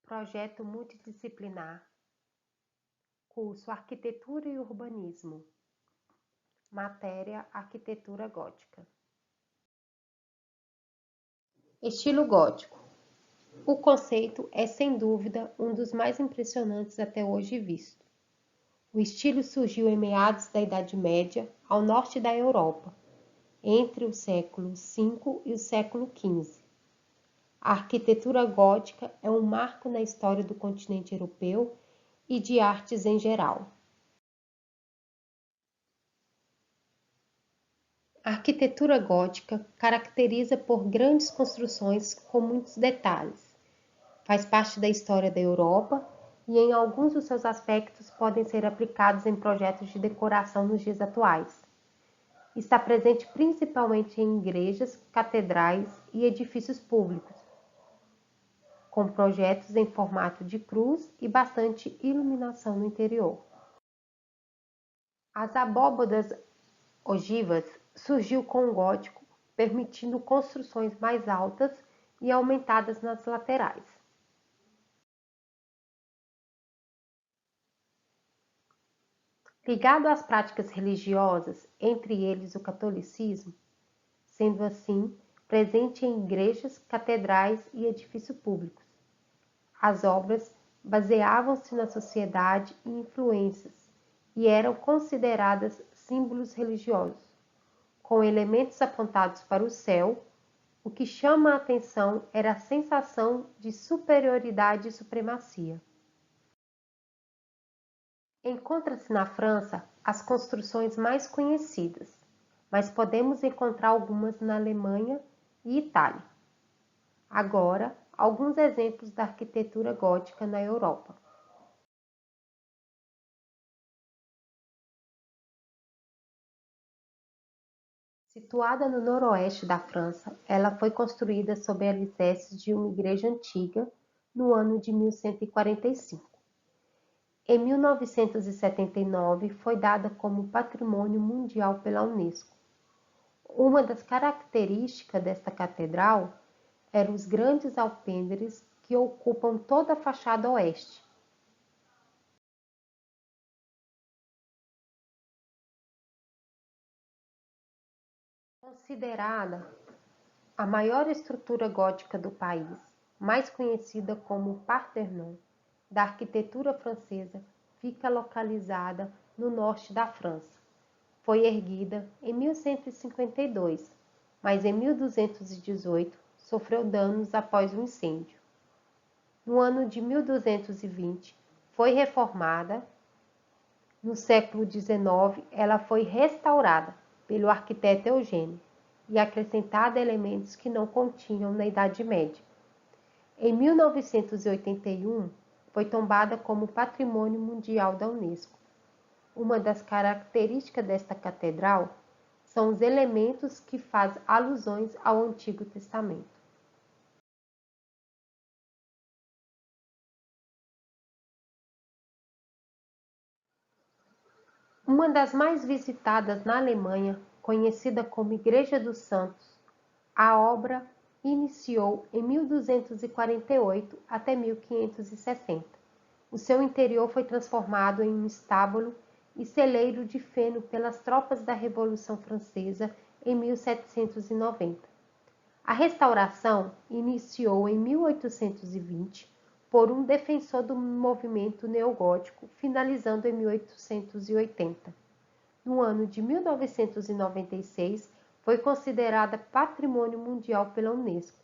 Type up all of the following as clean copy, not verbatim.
Projeto multidisciplinar, curso Arquitetura e Urbanismo, matéria Arquitetura Gótica. Estilo gótico. O conceito é, sem dúvida, um dos mais impressionantes até hoje visto. O estilo surgiu em meados da Idade Média, ao norte da Europa, entre o século V e o século XV. A arquitetura gótica é um marco na história do continente europeu e de artes em geral. A arquitetura gótica caracteriza por grandes construções com muitos detalhes. Faz parte da história da Europa e em alguns dos seus aspectos podem ser aplicados em projetos de decoração nos dias atuais. Está presente principalmente em igrejas, catedrais e edifícios públicos, com projetos em formato de cruz e bastante iluminação no interior. As abóbadas ogivas surgiu com o gótico, permitindo construções mais altas e aumentadas nas laterais. Ligado às práticas religiosas, entre eles o catolicismo, sendo assim presente em igrejas, catedrais e edifícios públicos. As obras baseavam-se na sociedade e influências e eram consideradas símbolos religiosos, com elementos apontados para o céu. O que chama a atenção era a sensação de superioridade e supremacia. Encontra-se na França as construções mais conhecidas, mas podemos encontrar algumas na Alemanha e Itália. Agora, alguns exemplos da arquitetura gótica na Europa. Situada no noroeste da França, ela foi construída sob alicerces de uma igreja antiga no ano de 1145. Em 1979, foi dada como Patrimônio Mundial pela Unesco. Uma das características desta catedral eram os grandes alpendres que ocupam toda a fachada oeste. Considerada a maior estrutura gótica do país, mais conhecida como Parthenon, da arquitetura francesa, fica localizada no norte da França. Foi erguida em 1152, mas em 1218 sofreu danos após um incêndio. No ano de 1220, foi reformada. No século XIX, ela foi restaurada pelo arquiteto Eugênio e acrescentada elementos que não continham na Idade Média. Em 1981, foi tombada como Patrimônio Mundial da Unesco. Uma das características desta catedral são os elementos que fazem alusões ao Antigo Testamento. Uma das mais visitadas na Alemanha, conhecida como Igreja dos Santos, a obra iniciou em 1248 até 1560. O seu interior foi transformado em um estábulo e celeiro de feno pelas tropas da Revolução Francesa em 1790. A restauração iniciou em 1820 por um defensor do movimento neogótico, finalizando em 1880. No ano de 1996, foi considerada Patrimônio Mundial pela Unesco.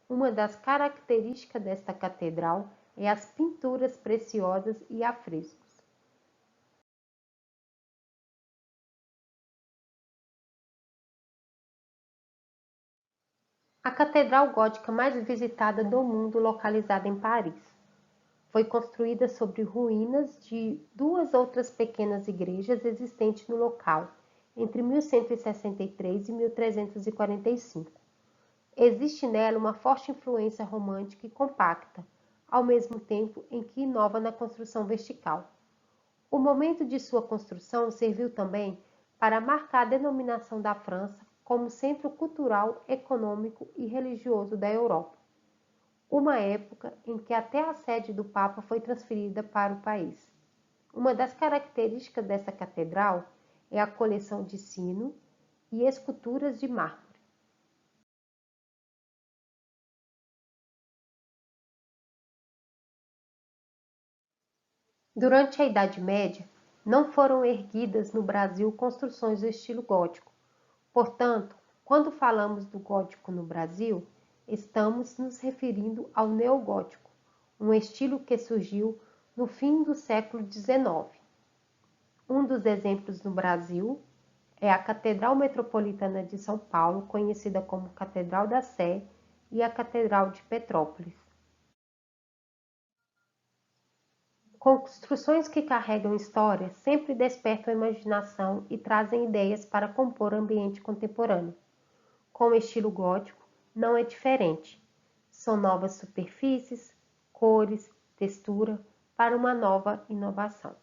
Uma das características desta catedral é as pinturas preciosas e afrescos. A catedral gótica mais visitada do mundo, localizada em Paris. Foi construída sobre ruínas de duas outras pequenas igrejas existentes no local, entre 1163 e 1345. Existe nela uma forte influência romântica e compacta, ao mesmo tempo em que inova na construção vertical. O momento de sua construção serviu também para marcar a denominação da França como centro cultural, econômico e religioso da Europa. uma época em que até a sede do Papa foi transferida para o país. Uma das características dessa catedral é a coleção de sino e esculturas de mármore. Durante a Idade Média, não foram erguidas no Brasil construções do estilo gótico. Portanto, quando falamos do gótico no Brasil, estamos nos referindo ao neogótico, um estilo que surgiu no fim do século XIX. Um dos exemplos no Brasil é a Catedral Metropolitana de São Paulo, conhecida como Catedral da Sé, e a Catedral de Petrópolis. Construções que carregam história sempre despertam a imaginação e trazem ideias para compor o ambiente contemporâneo. Com o estilo gótico, não é diferente. São novas superfícies, cores, textura para uma nova inovação.